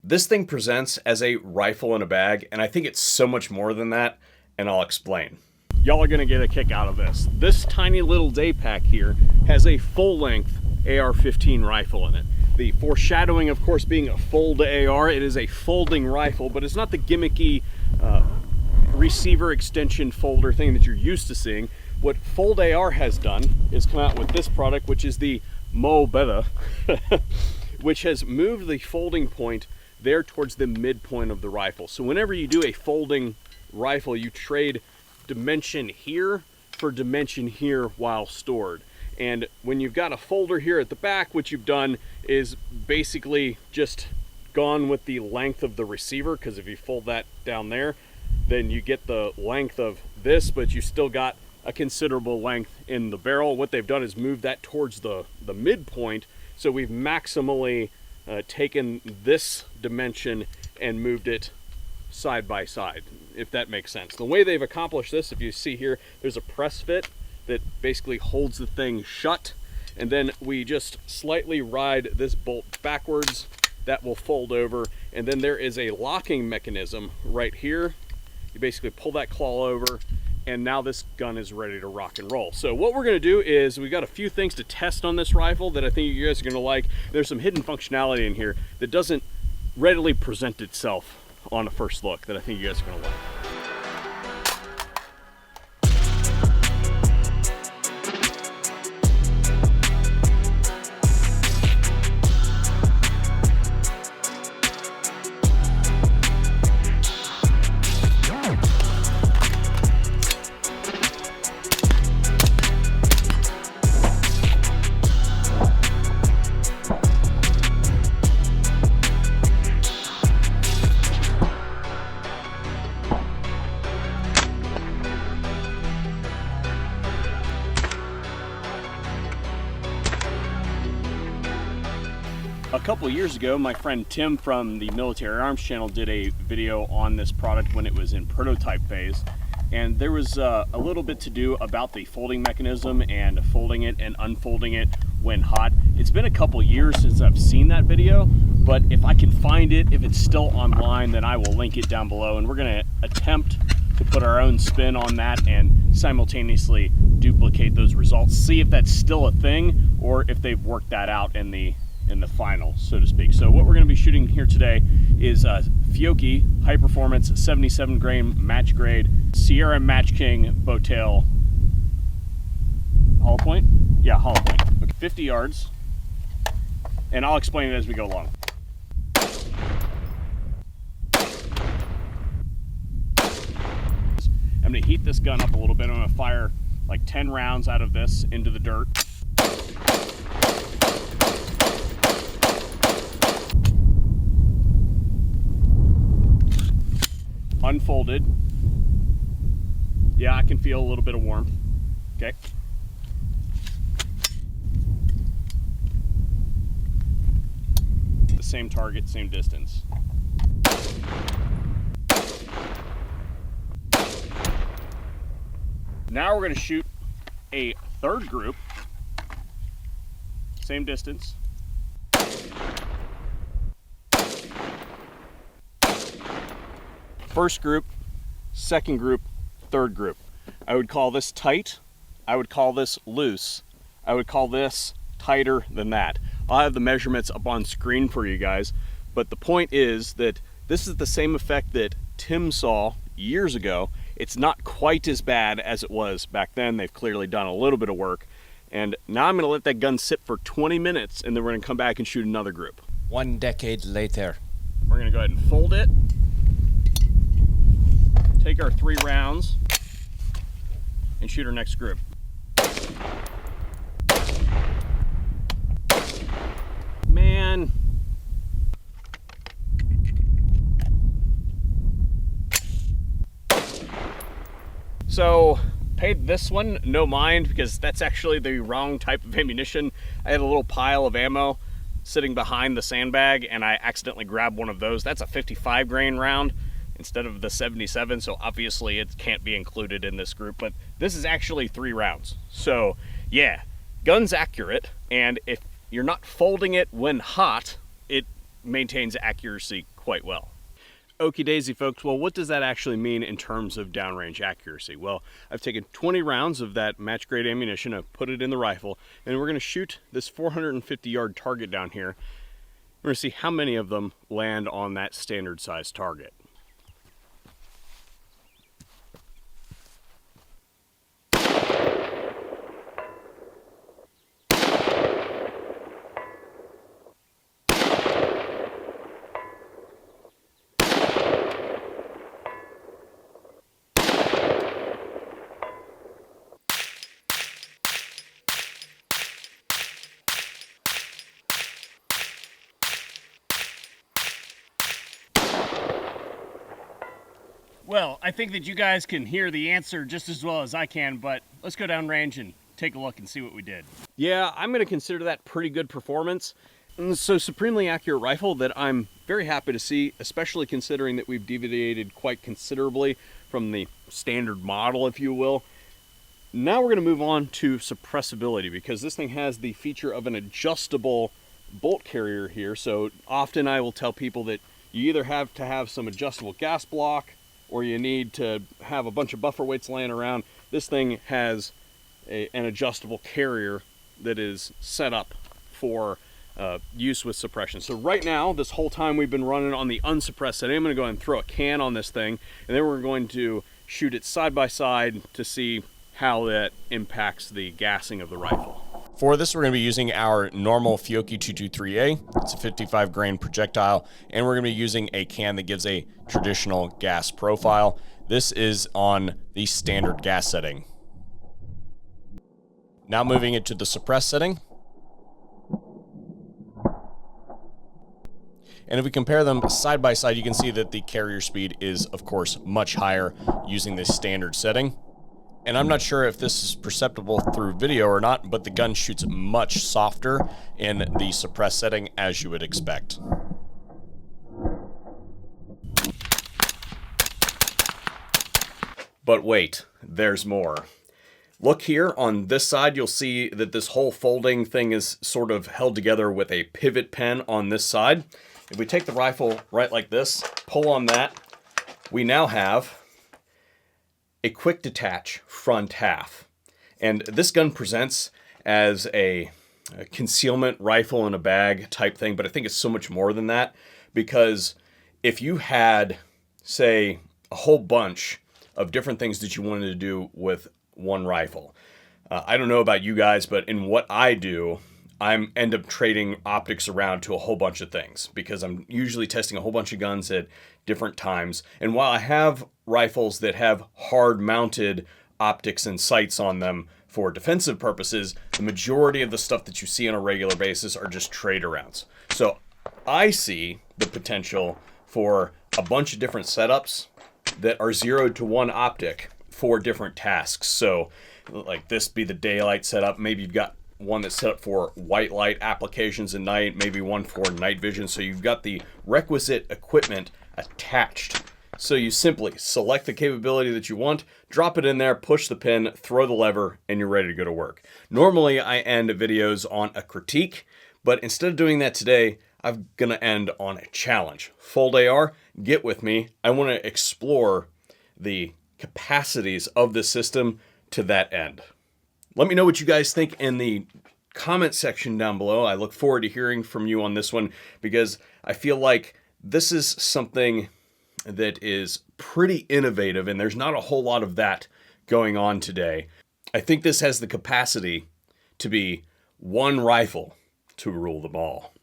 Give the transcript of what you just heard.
This thing presents as a rifle in a bag, and I think it's so much more than that, and I'll explain. Y'all are gonna get a kick out of this. This tiny little day pack here has a full-length AR-15 rifle in it. The foreshadowing, of course, being a fold AR, it is a folding rifle, but it's not the gimmicky receiver extension folder thing that you're used to seeing. What FoldAR has done is come out with this product, which is the Mobetta, which has moved the folding point there towards the midpoint of the rifle. So whenever you do a folding rifle, you trade dimension here for dimension here while stored. And when you've got a folder here at the back, what you've done is basically just gone with the length of the receiver, because if you fold that down there, then you get the length of this, but you still got a considerable length in the barrel. What they've done is move that towards the midpoint, so we've maximally taken this dimension and moved it side by side, if that makes sense. The way they've accomplished this, if you see here, there's a press fit that basically holds the thing shut, and then we just slightly ride this bolt backwards, that will fold over, and then there is a locking mechanism right here. You basically pull that claw over, and now this gun is ready to rock and roll. So what we're gonna do is, we've got a few things to test on this rifle that I think you guys are gonna like. There's some hidden functionality in here that doesn't readily present itself on a first look that I think you guys are gonna like. A couple years ago, my friend Tim from the Military Arms channel did a video on this product when it was in prototype phase, and there was a little bit to do about the folding mechanism and folding it and unfolding it when hot. It's been a couple years since I've seen that video, but if I can find it, if it's still online, then I will link it down below, and we're going to attempt to put our own spin on that and simultaneously duplicate those results, see if that's still a thing or if they've worked that out in the final, so to speak. So what we're going to be shooting here today is Fiocchi high performance 77 grain match grade Sierra Match King bowtail hollow point. Yeah, hollow point. Okay, 50 yards, and I'll explain it as we go along. I'm going to heat this gun up a little bit. I'm going to fire like 10 rounds out of this into the dirt. Unfolded. Yeah, I can feel a little bit of warmth. Okay. The same target, same distance. Now we're going to shoot a third group. Same distance. First group, second group, third group. I would call this tight. I would call this loose. I would call this tighter than that. I'll have the measurements up on screen for you guys, but the point is that this is the same effect that Tim saw years ago. It's not quite as bad as it was back then. They've clearly done a little bit of work. And now I'm gonna let that gun sit for 20 minutes, and then we're gonna come back and shoot another group. 1 decade later. We're gonna go ahead and fold it. Take our 3 rounds and shoot our next group. Man. So, paid this one no mind, because that's actually the wrong type of ammunition. I had a little pile of ammo sitting behind the sandbag, and I accidentally grabbed one of those. That's a 55 grain round instead of the 77, so obviously it can't be included in this group, but this is actually 3 rounds. So yeah, gun's accurate, and if you're not folding it when hot, it maintains accuracy quite quite well. Okie daisy, folks. Well, what does that actually mean in terms of downrange accuracy? Well, I've taken 20 rounds of that match grade ammunition, I've put it in the rifle, and we're going to shoot this 450-yard target down here. We're going to see how many of them land on that standard size target. Well, I think that you guys can hear the answer just as well as I can, but let's go downrange and take a look and see what we did. Yeah, I'm going to consider that pretty good performance. And so supremely accurate rifle that I'm very happy to see, especially considering that we've deviated quite considerably from the standard model, if you will. Now we're going to move on to suppressibility, because this thing has the feature of an adjustable bolt carrier here. So often I will tell people that you either have to have some adjustable gas block or you need to have a bunch of buffer weights laying around. This thing has an adjustable carrier that is set up for use with suppression. So right now, this whole time we've been running on the unsuppressed setting. I'm going to go ahead and throw a can on this thing, and then we're going to shoot it side by side to see how that impacts the gassing of the rifle. For this, we're going to be using our normal Fiocchi 223A. It's a 55 grain projectile, and we're going to be using a can that gives a traditional gas profile. This is on the standard gas setting. Now moving it to the suppressed setting. And if we compare them side by side, you can see that the carrier speed is, of course, much higher using this standard setting. And I'm not sure if this is perceptible through video or not, but the gun shoots much softer in the suppressed setting, as you would expect. But wait, there's more. Look here on this side, you'll see that this whole folding thing is sort of held together with a pivot pen on this side. If we take the rifle right like this, pull on that, we now have a quick detach front half. And this gun presents as a concealment rifle in a bag type thing, but I think it's so much more than that, because if you had, say, a whole bunch of different things that you wanted to do with one rifle, I don't know about you guys, but in what I do, I end up trading optics around to a whole bunch of things, because I'm usually testing a whole bunch of guns at different times. And while I have rifles that have hard mounted optics and sights on them for defensive purposes, the majority of the stuff that you see on a regular basis are just trade arounds. So I see the potential for a bunch of different setups that are zeroed to one optic for different tasks. So like this be the daylight setup. Maybe you've got one that's set up for white light applications at night, maybe one for night vision. So you've got the requisite equipment attached. So you simply select the capability that you want, drop it in there, push the pin, throw the lever, and you're ready to go to work. Normally I end videos on a critique, but instead of doing that today, I'm gonna end on a challenge. FoldAR, get with me. I want to explore the capacities of the system to that end. Let me know what you guys think in the comment section down below. I look forward to hearing from you on this one, because I feel like this is something that is pretty innovative, and there's not a whole lot of that going on today. I think this has the capacity to be one rifle to rule them all.